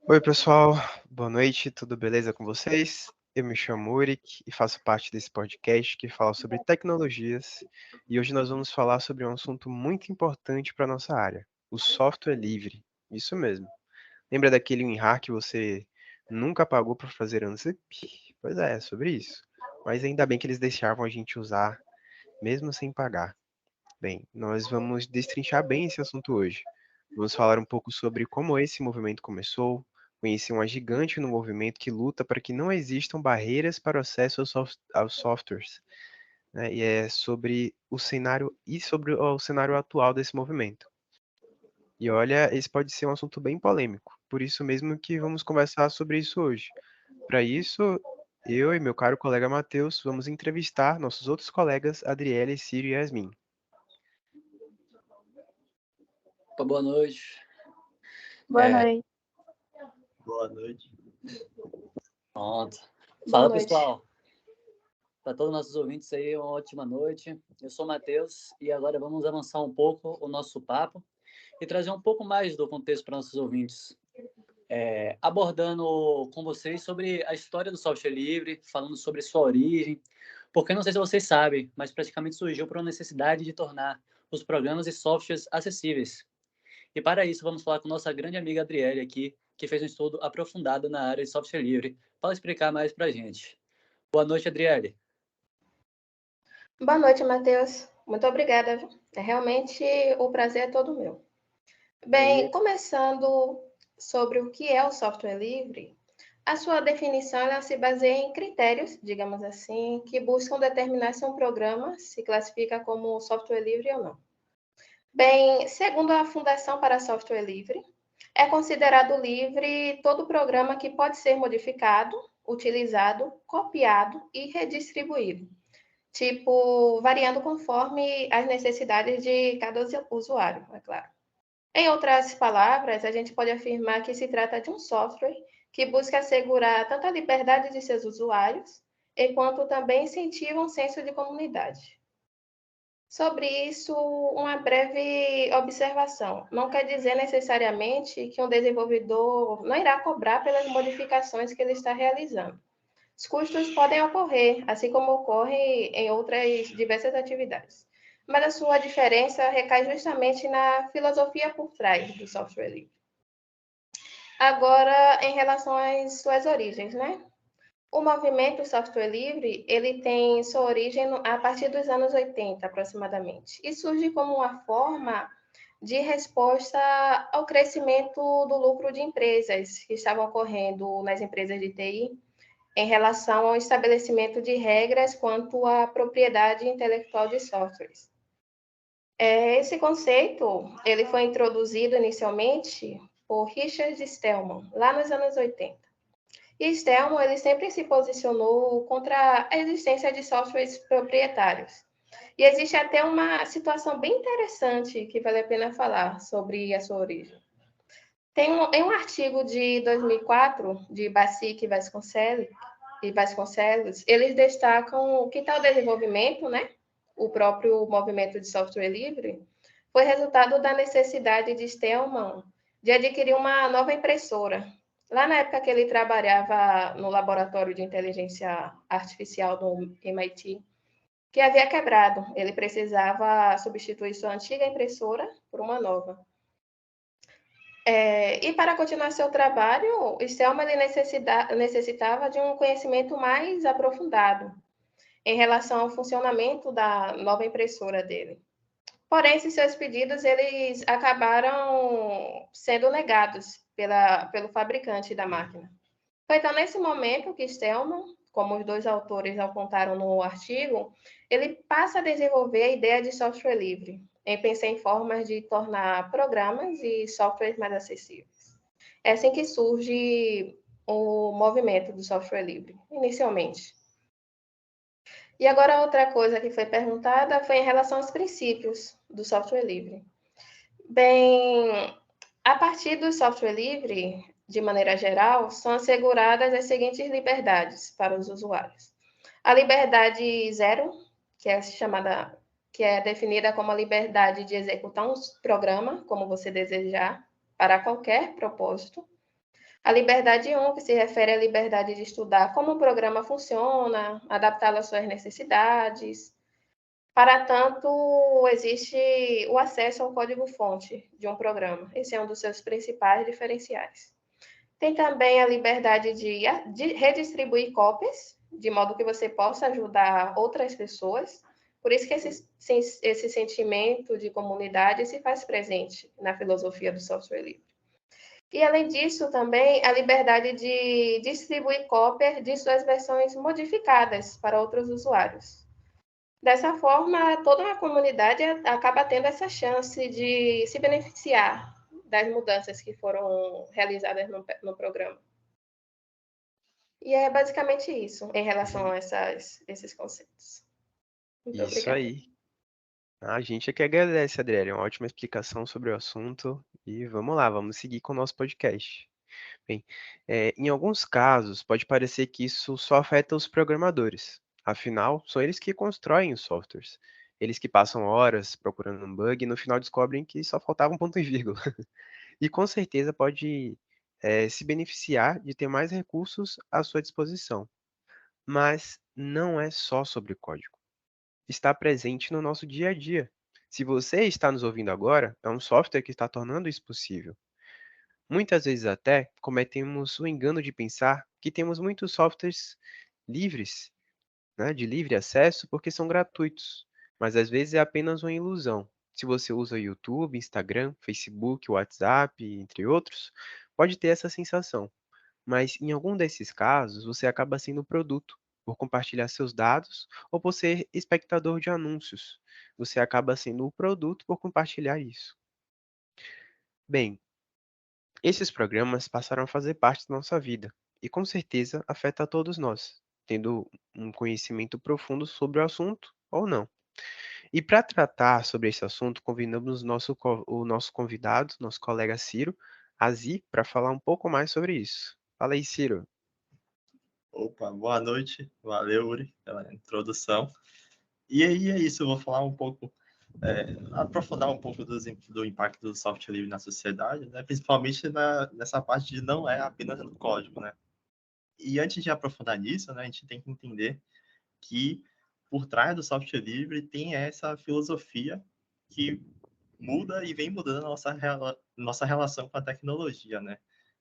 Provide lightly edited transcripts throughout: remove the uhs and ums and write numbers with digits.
Oi, pessoal. Boa noite, tudo beleza com vocês? Eu me chamo Urik e faço parte desse podcast que fala sobre tecnologias. E hoje nós vamos falar sobre um assunto muito importante para a nossa área, o software livre. Isso mesmo. Lembra daquele WinRAR que você nunca pagou para fazer unzip? Pois é sobre isso. Mas ainda bem que eles deixavam a gente usar, mesmo sem pagar. Bem, nós vamos destrinchar bem esse assunto hoje. Vamos falar um pouco sobre como esse movimento começou, conhecer uma gigante no movimento que luta para que não existam barreiras para o acesso aos softwares, né? E é sobre o cenário e sobre o cenário atual desse movimento. E olha, esse pode ser um assunto bem polêmico, por isso mesmo que vamos conversar sobre isso hoje. Para isso, eu e meu caro colega Matheus vamos entrevistar nossos outros colegas Adriele, Círio e Yasmin. Opa, boa noite. Boa noite. Boa noite. Pronto. Boa Fala, noite. pessoal. Para todos os nossos ouvintes aí, uma ótima noite. Eu sou o Matheus e agora vamos avançar um pouco o nosso papo e trazer um pouco mais do contexto para nossos ouvintes. Abordando com vocês sobre a história do software livre, falando sobre sua origem, porque não sei se vocês sabem, mas praticamente surgiu por uma necessidade de tornar os programas e softwares acessíveis. E para isso, vamos falar com nossa grande amiga Adriele aqui, que fez um estudo aprofundado na área de software livre, para explicar mais para a gente. Boa noite, Adriele. Boa noite, Matheus. Muito obrigada. Realmente o prazer é todo meu. Bem, começando sobre o que é o software livre, a sua definição ela se baseia em critérios, digamos assim, que buscam determinar se um programa se classifica como software livre ou não. Bem, segundo a Fundação para Software Livre, é considerado livre todo programa que pode ser modificado, utilizado, copiado e redistribuído, tipo, variando conforme as necessidades de cada usuário, é claro. Em outras palavras, a gente pode afirmar que se trata de um software que busca assegurar tanto a liberdade de seus usuários, enquanto também incentiva um senso de comunidade. Sobre isso, uma breve observação. Não quer dizer necessariamente que um desenvolvedor não irá cobrar pelas modificações que ele está realizando. Os custos podem ocorrer, assim como ocorre em outras diversas atividades. Mas a sua diferença recai justamente na filosofia por trás do software livre. Agora, em relação às suas origens, né? O movimento software livre, ele tem sua origem a partir dos anos 80, aproximadamente, e surge como uma forma de resposta ao crescimento do lucro de empresas que estavam ocorrendo nas empresas de TI em relação ao estabelecimento de regras quanto à propriedade intelectual de softwares. Esse conceito ele foi introduzido inicialmente por Richard Stallman, lá nos anos 80. E Stallman ele sempre se posicionou contra a existência de softwares proprietários. E existe até uma situação bem interessante que vale a pena falar sobre a sua origem. Em um artigo de 2004, de Bacic e Vasconcelos, eles destacam que tal desenvolvimento, né, o próprio movimento de software livre, foi resultado da necessidade de Stallman de adquirir uma nova impressora. Lá na época que ele trabalhava no laboratório de inteligência artificial do MIT, que havia quebrado, ele precisava substituir sua antiga impressora por uma nova. E para continuar seu trabalho, Stallman ele necessitava de um conhecimento mais aprofundado em relação ao funcionamento da nova impressora dele. Porém, esses seus pedidos eles acabaram sendo negados pelo fabricante da máquina. Foi então nesse momento que Stallman, como os dois autores apontaram no artigo, ele passa a desenvolver a ideia de software livre, em pensar em formas de tornar programas e softwares mais acessíveis. É assim que surge o movimento do software livre, inicialmente. E agora outra coisa que foi perguntada foi em relação aos princípios do software livre. Bem, a partir do software livre, de maneira geral, são asseguradas as seguintes liberdades para os usuários. A liberdade zero, que é definida como a liberdade de executar um programa como você desejar, para qualquer propósito. A liberdade 1, que se refere à liberdade de estudar como o programa funciona, adaptá-lo às suas necessidades. Para tanto, existe o acesso ao código-fonte de um programa. Esse é um dos seus principais diferenciais. Tem também a liberdade de redistribuir cópias, de modo que você possa ajudar outras pessoas. Por isso que esse sentimento de comunidade se faz presente na filosofia do software livre. E, além disso, também a liberdade de distribuir cópias de suas versões modificadas para outros usuários. Dessa forma, toda a comunidade acaba tendo essa chance de se beneficiar das mudanças que foram realizadas no programa. E é basicamente isso em relação a esses conceitos. Muito Isso obrigada. aí. A gente é que agradece, Adriele. Uma ótima explicação sobre o assunto. E vamos lá, vamos seguir com o nosso podcast. Bem, em alguns casos, pode parecer que isso só afeta os programadores. Afinal, são eles que constroem os softwares. Eles que passam horas procurando um bug e no final descobrem que só faltava um ponto e vírgula. E com certeza pode, se beneficiar de ter mais recursos à sua disposição. Mas não é só sobre código. Está presente no nosso dia a dia. Se você está nos ouvindo agora, é um software que está tornando isso possível. Muitas vezes até cometemos o engano de pensar que temos muitos softwares livres, né, de livre acesso, porque são gratuitos, mas às vezes é apenas uma ilusão. Se você usa YouTube, Instagram, Facebook, WhatsApp, entre outros, pode ter essa sensação, mas em algum desses casos você acaba sendo produto, por compartilhar seus dados ou por ser espectador de anúncios. Você acaba sendo o produto por compartilhar isso. Bem, esses programas passaram a fazer parte da nossa vida e com certeza afeta a todos nós, tendo um conhecimento profundo sobre o assunto ou não. E para tratar sobre esse assunto, convidamos o nosso convidado, nosso colega Ciro Azi, para falar um pouco mais sobre isso. Fala aí, Ciro. Opa, boa noite. Valeu, Uri, pela introdução. E aí é isso, eu vou falar um pouco, aprofundar um pouco do impacto do software livre na sociedade, né? Principalmente nessa parte de não é apenas no código, né? E antes de aprofundar nisso, né, a gente tem que entender que por trás do software livre tem essa filosofia que muda e vem mudando a nossa relação com a tecnologia, né?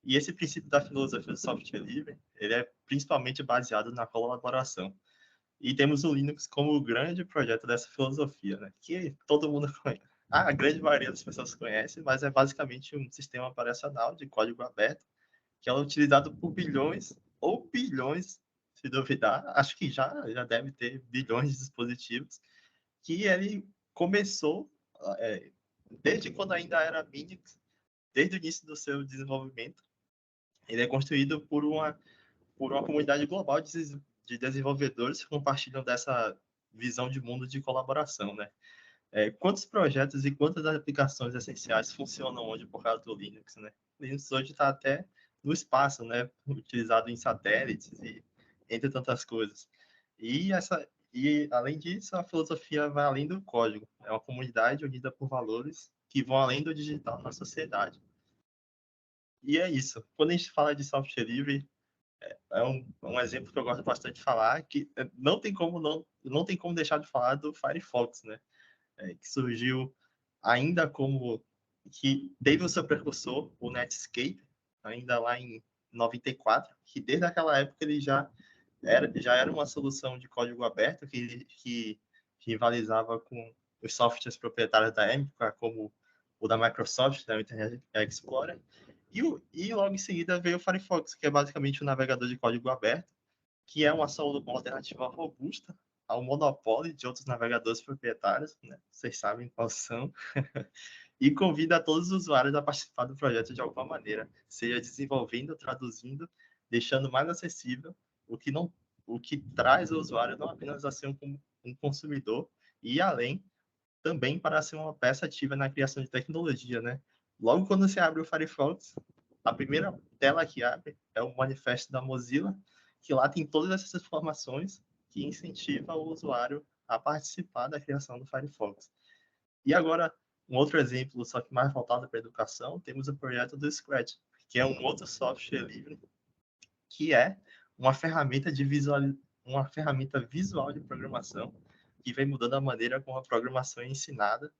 E esse princípio da filosofia do software livre, ele é principalmente baseado na colaboração. E temos o Linux como o grande projeto dessa filosofia, né? Que todo mundo conhece. A grande maioria das pessoas conhece, mas é basicamente um sistema operacional de código aberto que é utilizado por bilhões ou bilhões, se duvidar, acho que já deve ter bilhões de dispositivos, que ele começou é, desde quando ainda era Minix, desde o início do seu desenvolvimento. Ele é construído por uma comunidade global de desenvolvedores que compartilham dessa visão de mundo de colaboração, né? Quantos projetos e quantas aplicações essenciais funcionam hoje por causa do Linux, né? O Linux hoje está até no espaço, né? Utilizado em satélites e entre tantas coisas. E além disso, a filosofia vai além do código. É uma comunidade unida por valores que vão além do digital na sociedade. E é isso. Quando a gente fala de software livre, é um exemplo que eu gosto bastante de falar, que não tem como deixar de falar do Firefox, né? Que surgiu ainda como que teve o seu precursor, o Netscape, ainda lá em 94, que desde aquela época ele já era uma solução de código aberto que rivalizava com os softwares proprietários da época, como o da Microsoft, da Internet Explorer. E logo em seguida veio o Firefox, que é basicamente um navegador de código aberto, que é uma alternativa robusta ao monopólio de outros navegadores proprietários, né? Vocês sabem quais são, e convida a todos os usuários a participar do projeto de alguma maneira, seja desenvolvendo, traduzindo, deixando mais acessível o que traz o usuário não apenas a ser um consumidor, e além também para ser uma peça ativa na criação de tecnologia, né? Logo quando você abre o Firefox, a primeira tela que abre é o manifesto da Mozilla, que lá tem todas essas informações que incentiva o usuário a participar da criação do Firefox. E agora, um outro exemplo, só que mais voltado para a educação, temos o projeto do Scratch, que é um outro software livre, que é uma ferramenta uma ferramenta visual de programação que vem mudando a maneira como a programação é ensinada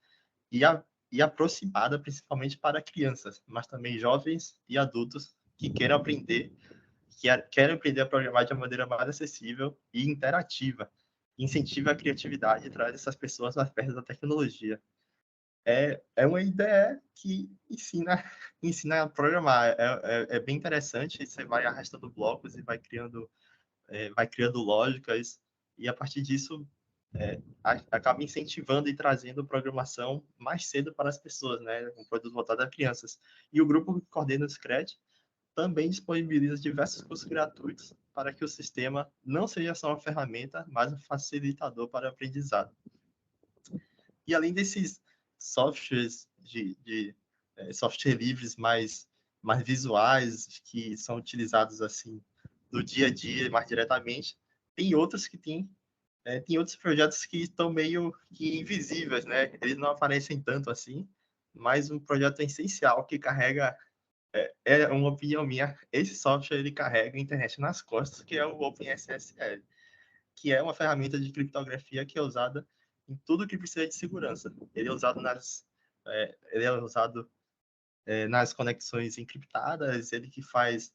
e aproximada principalmente para crianças, mas também jovens e adultos que querem aprender a programar de uma maneira mais acessível e interativa. Incentiva a criatividade e traz essas pessoas mais perto da tecnologia. É uma ideia que ensina a programar. É bem interessante. Você vai arrastando blocos e vai criando lógicas, e a partir disso acaba incentivando e trazendo programação mais cedo para as pessoas, né? Um produto voltado a crianças. E o grupo que coordena o Scratch também disponibiliza diversos cursos gratuitos para que o sistema não seja só uma ferramenta, mas um facilitador para o aprendizado. E além desses softwares software livres mais visuais, que são utilizados assim no dia a dia, mais diretamente, tem outros que tem outros projetos que estão meio que invisíveis, né? Eles não aparecem tanto assim, mas um projeto essencial que carrega é uma opinião minha, esse software ele carrega a internet nas costas, que é o OpenSSL, que é uma ferramenta de criptografia que é usada em tudo que precisa de segurança. Ele é usado nas conexões encriptadas, ele que faz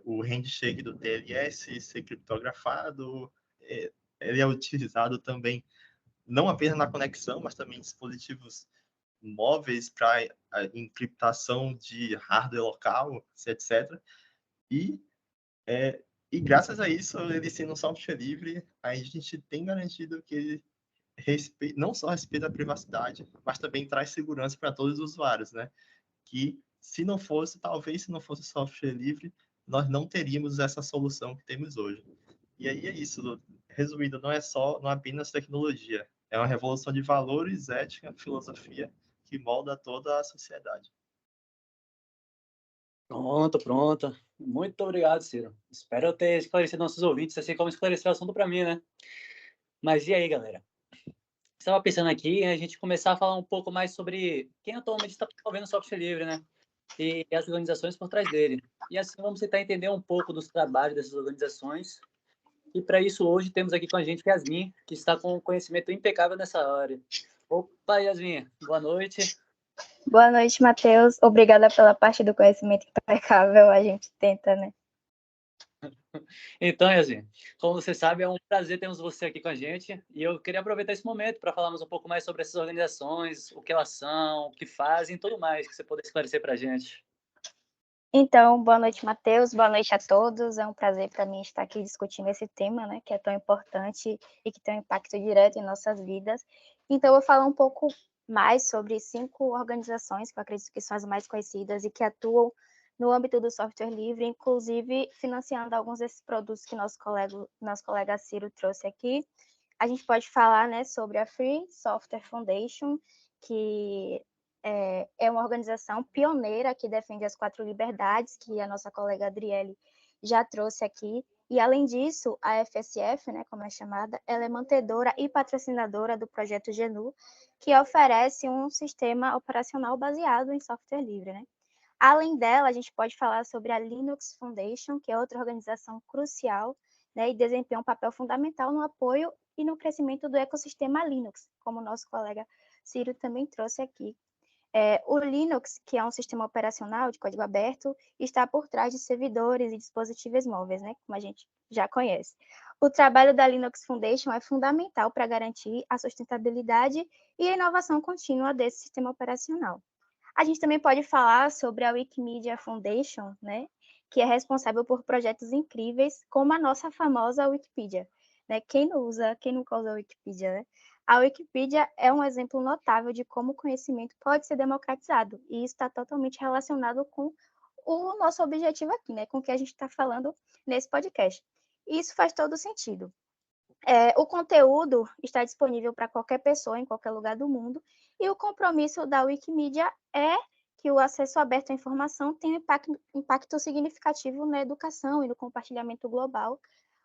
o handshake do TLS ser criptografado, ele é utilizado também não apenas na conexão, mas também em dispositivos móveis para encriptação de hardware local, etc. E, e graças a isso, ele sendo um software livre, a gente tem garantido que ele não só respeita a privacidade, mas também traz segurança para todos os usuários, né? Que talvez se não fosse software livre, nós não teríamos essa solução que temos hoje. E aí é isso, resumindo, não é apenas tecnologia, é uma revolução de valores, ética, filosofia, que molda toda a sociedade. Pronto. Muito obrigado, Ciro. Espero eu ter esclarecido nossos ouvintes, assim como esclarecer o assunto para mim, né? Mas e aí, galera? Estava pensando aqui em a gente começar a falar um pouco mais sobre quem atualmente está promovendo o software livre, né? E as organizações por trás dele. E assim vamos tentar entender um pouco dos trabalhos dessas organizações. E para isso, hoje temos aqui com a gente Yasmin, que está com conhecimento impecável nessa área. Opa, Yasmin, boa noite. Boa noite, Matheus. Obrigada pela parte do conhecimento impecável. A gente tenta, né? Então, Yasmin, como você sabe, é um prazer termos você aqui com a gente. E eu queria aproveitar esse momento para falarmos um pouco mais sobre essas organizações, o que elas são, o que fazem e tudo mais que você puder esclarecer para a gente. Então, boa noite, Matheus. Boa noite a todos. É um prazer para mim estar aqui discutindo esse tema, né, que é tão importante e que tem um impacto direto em nossas vidas. Então, eu vou falar um pouco mais sobre 5 organizações que eu acredito que são as mais conhecidas e que atuam no âmbito do software livre, inclusive financiando alguns desses produtos que nosso colega Ciro trouxe aqui. A gente pode falar, né, sobre a Free Software Foundation, que é uma organização pioneira que defende as 4 liberdades, que a nossa colega Adriele já trouxe aqui. E, além disso, a FSF, né, como é chamada, ela é mantedora e patrocinadora do projeto GNU, que oferece um sistema operacional baseado em software livre, né? Além dela, a gente pode falar sobre a Linux Foundation, que é outra organização crucial, né, e desempenha um papel fundamental no apoio e no crescimento do ecossistema Linux, como o nosso colega Ciro também trouxe aqui. O Linux, que é um sistema operacional de código aberto, está por trás de servidores e dispositivos móveis, né, como a gente já conhece. O trabalho da Linux Foundation é fundamental para garantir a sustentabilidade e a inovação contínua desse sistema operacional. A gente também pode falar sobre a Wikimedia Foundation, né, que é responsável por projetos incríveis, como a nossa famosa Wikipedia. Né? Quem nunca usa a Wikipedia, né? A Wikipedia é um exemplo notável de como o conhecimento pode ser democratizado, e isso está totalmente relacionado com o nosso objetivo aqui, né, com o que a gente está falando nesse podcast. E isso faz todo sentido. O conteúdo está disponível para qualquer pessoa, em qualquer lugar do mundo, e o compromisso da Wikimedia é que o acesso aberto à informação tenha impacto significativo na educação e no compartilhamento global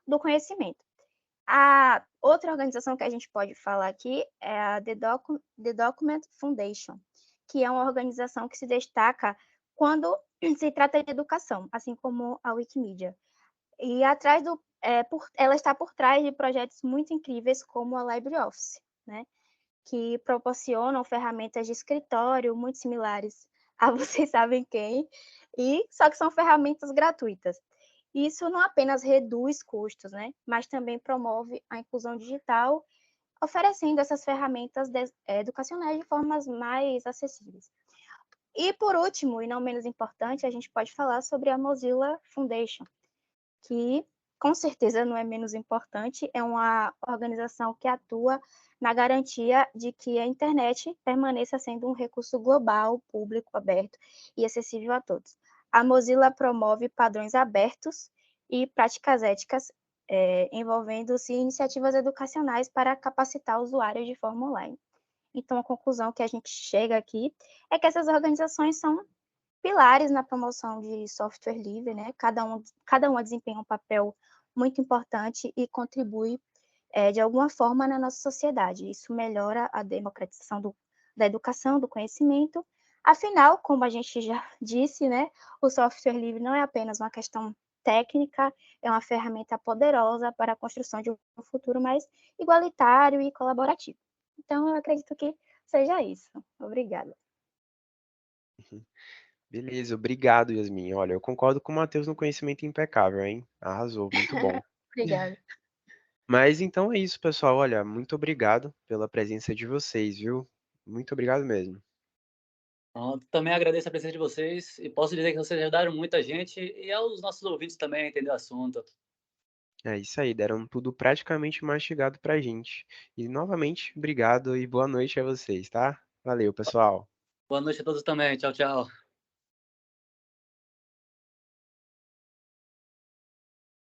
do conhecimento. A outra organização que a gente pode falar aqui é a The Document Foundation, que é uma organização que se destaca quando se trata de educação, assim como a Wikimedia. E ela está por trás de projetos muito incríveis como a LibreOffice, né? Que proporcionam ferramentas de escritório muito similares a vocês sabem quem, só que são ferramentas gratuitas. Isso não apenas reduz custos, né? Mas também promove a inclusão digital, oferecendo essas ferramentas educacionais de formas mais acessíveis. E por último, e não menos importante, a gente pode falar sobre a Mozilla Foundation, que com certeza não é menos importante, é uma organização que atua na garantia de que a internet permaneça sendo um recurso global, público, aberto e acessível a todos. A Mozilla promove padrões abertos e práticas éticas envolvendo-se iniciativas educacionais para capacitar usuários de forma online. Então, a conclusão que a gente chega aqui é que essas organizações são pilares na promoção de software livre, né? Cada uma desempenha um papel muito importante e contribui de alguma forma na nossa sociedade. Isso melhora a democratização da educação, do conhecimento. Afinal, como a gente já disse, né, o software livre não é apenas uma questão técnica, é uma ferramenta poderosa para a construção de um futuro mais igualitário e colaborativo. Então, eu acredito que seja isso. Obrigada. Beleza, obrigado, Yasmin. Olha, eu concordo com o Matheus no conhecimento impecável, hein? Arrasou, muito bom. Obrigada. Mas então é isso, pessoal. Olha, muito obrigado pela presença de vocês, viu? Muito obrigado mesmo. Também agradeço a presença de vocês e posso dizer que vocês ajudaram muita gente e aos nossos ouvintes também a entender o assunto. É isso aí, deram tudo praticamente mastigado pra gente. E novamente, obrigado e boa noite a vocês, tá? Valeu, pessoal. Boa noite a todos também. Tchau, tchau.